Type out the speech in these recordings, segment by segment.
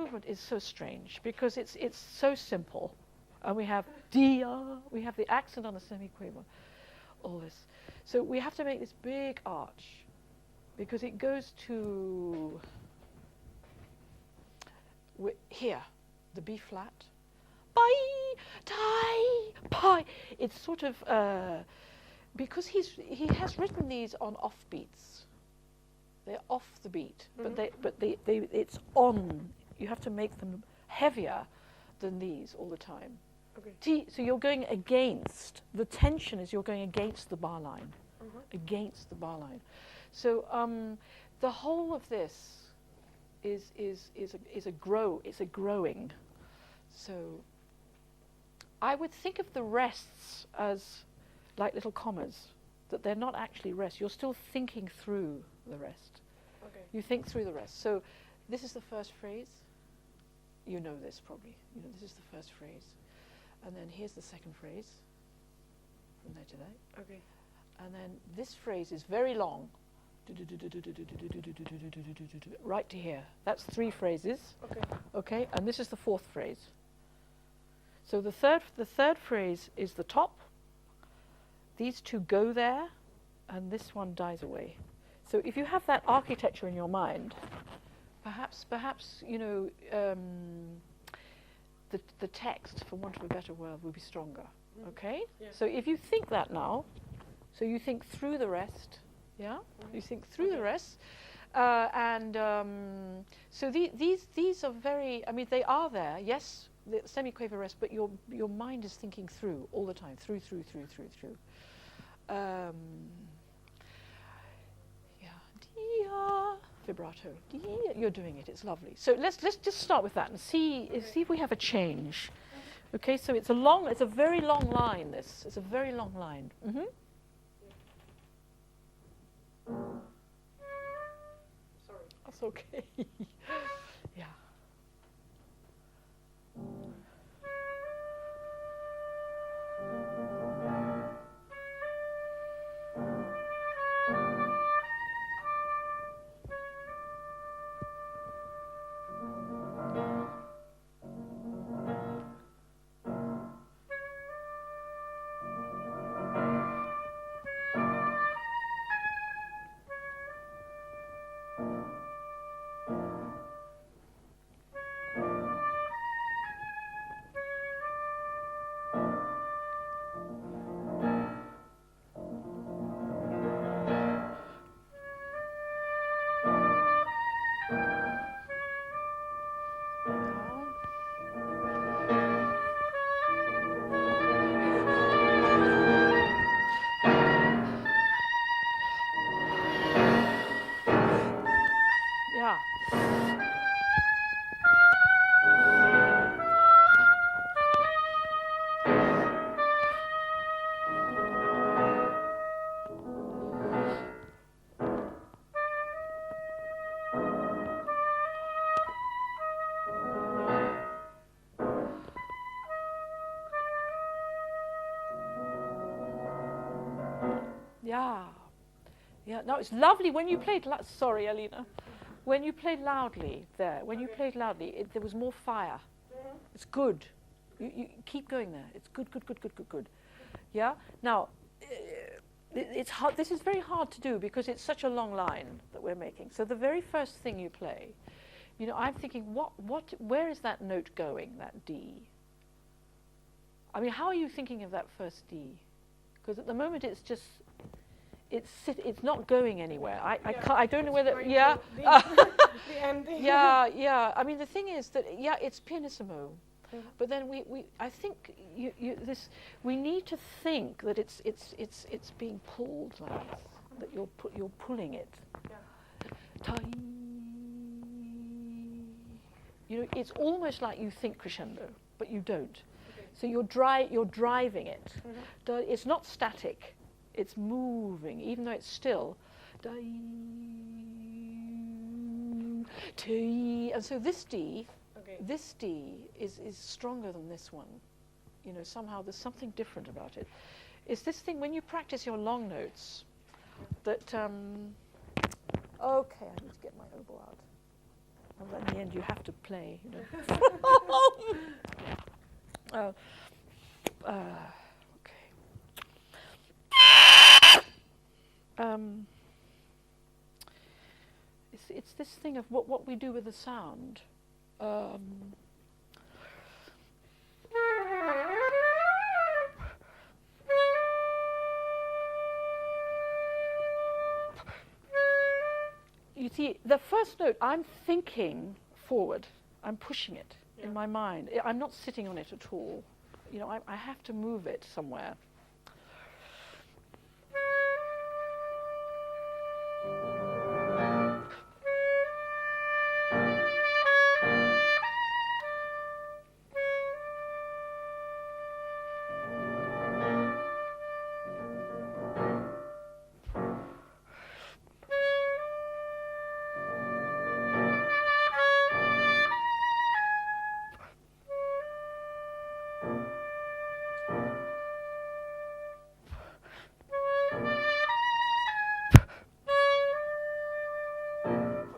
movement is so strange because it's so simple, and we have dia, we have the accent on the semiquaver, all this. So we have to make this big arch because it goes to here, the B flat, bye, tie, pie. It's sort of because he has written these on off beats. They're off the beat, but they it's on. You have to make them heavier than these all the time. Okay. So you're going against, the tension is you're going against the bar line, against the bar line. So the whole of this is a growing. So I would think of the rests as like little commas, that they're not actually rests. You're still thinking through the rest. Okay. You think through the rest. So this is the first phrase. You know this probably. You know this is the first phrase. And then here's the second phrase. From there to there. Okay. And then this phrase is very long. Right to here. That's 3 phrases. Okay. Okay. And this is the 4th phrase. So the third phrase is the top. These 2 go there, and this one dies away. So if you have that architecture in your mind, perhaps you know the text, for want of a better word, will be stronger. Okay. Yeah. So if you think that now, so you think through the rest. Yeah. You think through the rest, so these are very. I mean, they are there. Yes, the semiquaver rest, but your mind is thinking through all the time. Through. Yeah, dia, vibrato. Dia. You're doing it. It's lovely. So let's just start with that and see if we have a change. Okay. So it's a very long line. It's a very long line. Mm-hmm. Sorry. That's okay. Yeah. Yeah. No, it's lovely when you played. Sorry, Alina. When you played loudly there, there was more fire. It's good. You keep going there. It's good. Yeah. Now, it's hard. This is very hard to do because it's such a long line that we're making. So the very first thing you play, you know, I'm thinking, where is that note going? That D. I mean, how are you thinking of that first D? Because at the moment it's just. It's not going anywhere. I don't know whether. Yeah. The ending. Yeah. I mean, the thing is that it's pianissimo, but then I think we need to think that it's being pulled like this, that you're pulling it. Yeah. You know, it's almost like you think crescendo, but you don't. Okay. So you're driving it. Mm-hmm. It's not static. It's moving, even though it's still. And so this D is stronger than this one. You know, somehow there's something different about it. It's this thing when you practice your long notes that. Okay, I need to get my oboe out. Well, in the end, you have to play. You know. Okay. It's this thing of what we do with the sound. You see, the first note, I'm thinking forward. I'm pushing it in my mind. I'm not sitting on it at all. You know, I have to move it somewhere.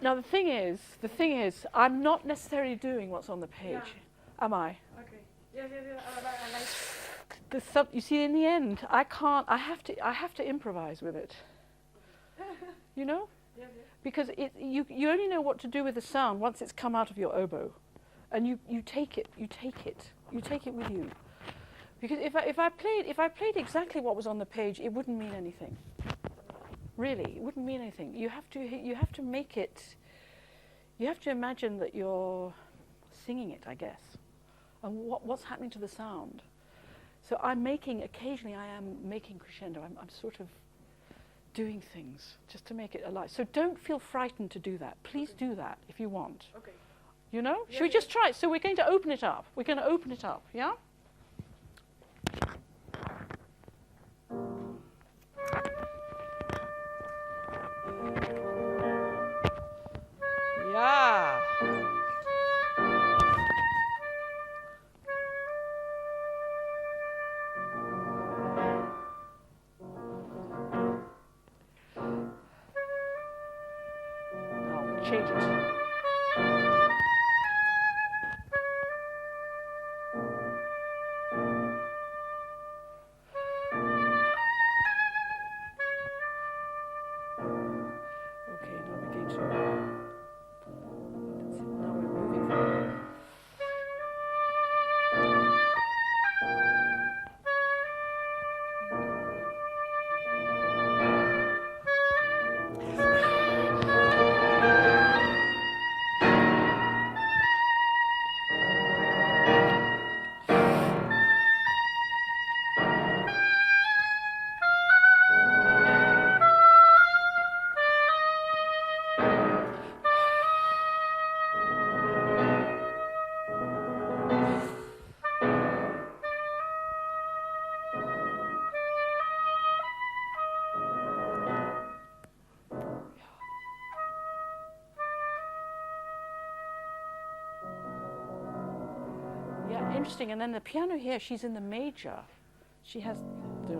Now the thing is, I'm not necessarily doing what's on the page, am I? Okay. Yeah. I like. You see, in the end, I can't. I have to improvise with it. You know, because you only know what to do with the sound once it's come out of your oboe, and you take it with you. Because if I played exactly what was on the page, it wouldn't mean anything. Really, it wouldn't mean anything. You have to make it. You have to imagine that you're singing it, I guess, and what's happening to the sound. So occasionally I am making crescendo. I'm sort of doing things just to make it alive. So don't feel frightened to do that. Please do that if you want. Okay. You know? Should we just try it? So we're going to open it up. Yeah? Yeah. Now we change it. Interesting, and then the piano here, she's in the major. She has the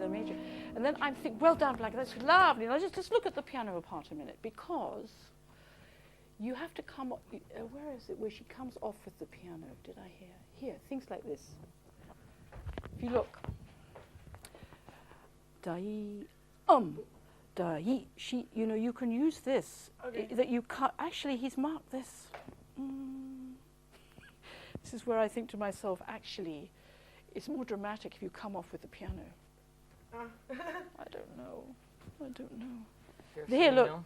major. And then I'm thinking, well done, Blanca, that's lovely. Now just look at the piano part a minute, because you have to come, where is it, where she comes off with the piano, did I hear? Here, things like this. If you look. She, you know, you can use this, that you can't, actually he's marked this. This is where I think to myself, actually, it's more dramatic if you come off with the piano. I don't know. Here, look.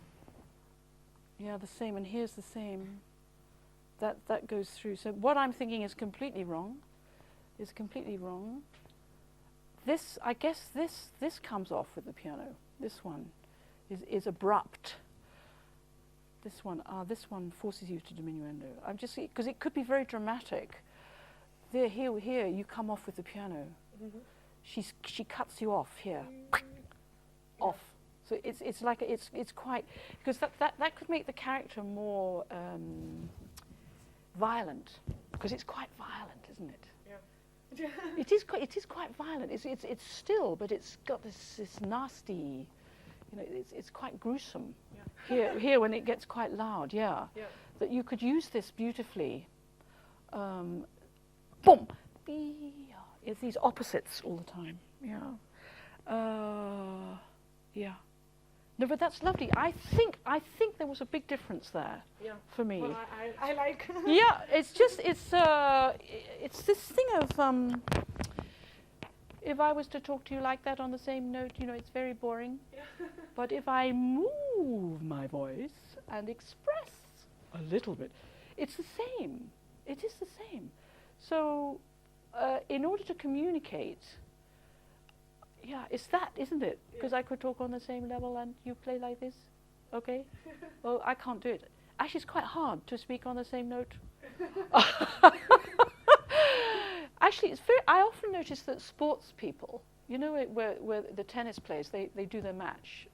Yeah, the same, and here's the same. That goes through. So what I'm thinking is completely wrong. This, I guess, this comes off with the piano. This one is abrupt. This one forces you to diminuendo. I'm just, because it could be very dramatic. There, here, you come off with the piano. Mm-hmm. She cuts you off here, off. So it's like it's quite, because that could make the character more violent, because it's quite violent, isn't it? Yeah. it is quite violent. It's still, but it's got this nasty, You know, it's quite gruesome. Here when it gets quite loud, that you could use this beautifully. Boom! It's these opposites all the time. No, but that's lovely. I think there was a big difference there for me. Well, I like. Yeah, it's just it's this thing of if I was to talk to you like that on the same note, you know, it's very boring. But if I move my voice and express a little bit, it's the same. It is the same. So in order to communicate, it's that, isn't it? Because I could talk on the same level and you play like this, okay? Well, I can't do it. Actually, it's quite hard to speak on the same note. Actually, I often notice that sports people, you know, where the tennis players, they do their match.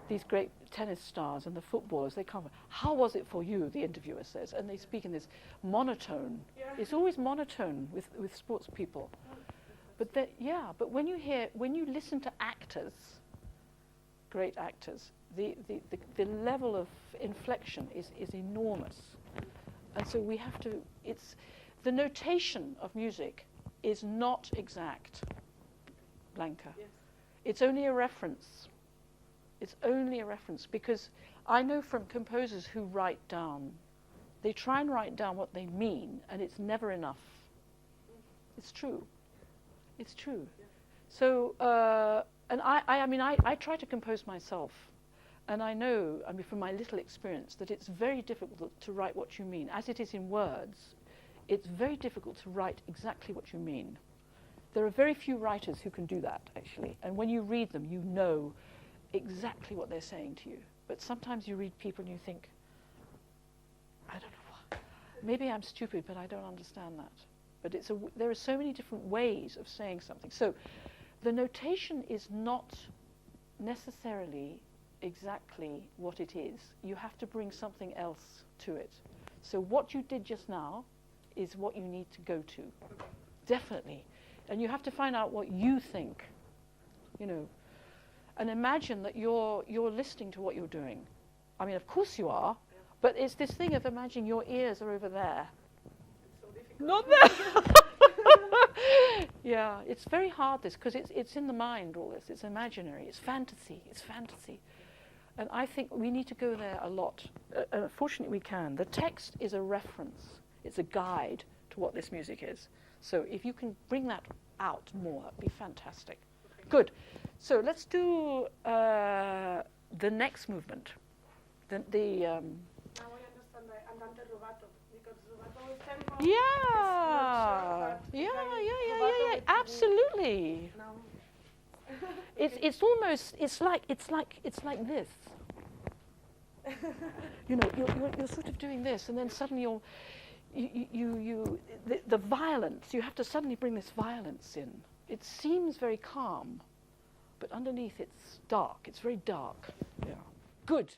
These great tennis stars and the footballers, they come, how was it for you, the interviewer says, and they speak in this monotone. It's always monotone with sports people. But when you listen to actors, great actors, the level of inflection is enormous. And so we have to, the notation of music is not exact, Blanca. Yes. It's only a reference. It's only a reference, because I know from composers who write down, they try and write down what they mean, and it's never enough. It's true. It's true. Yeah. So, and I try to compose myself, and I know, from my little experience, that it's very difficult to write what you mean. As it is in words, it's very difficult to write exactly what you mean. There are very few writers who can do that, actually. And when you read them, you know exactly what they're saying to you. But sometimes you read people and you think, I don't know what. Maybe I'm stupid, but I don't understand that. But there are so many different ways of saying something. So the notation is not necessarily exactly what it is. You have to bring something else to it. So what you did just now is what you need to go to. Definitely. And you have to find out what you think, you know. And imagine that you're listening to what you're doing. I mean, of course you are, but it's this thing of imagining your ears are over there. Not there. Yeah, it's very hard, this, because it's in the mind, all this. It's imaginary. It's fantasy. It's fantasy. And I think we need to go there a lot. Fortunately, we can. The text is a reference. It's a guide to what this music is. So if you can bring that out more, that'd be fantastic. Okay. Good. So let's do the next movement. Now I understand the andante rubato, because rubato is tempo. Yeah. Yeah. Absolutely. It's almost like this. You know, you're sort of doing this, and then suddenly the violence. You have to suddenly bring this violence in. It seems very calm, but underneath it's dark. It's very dark. Yeah. Good.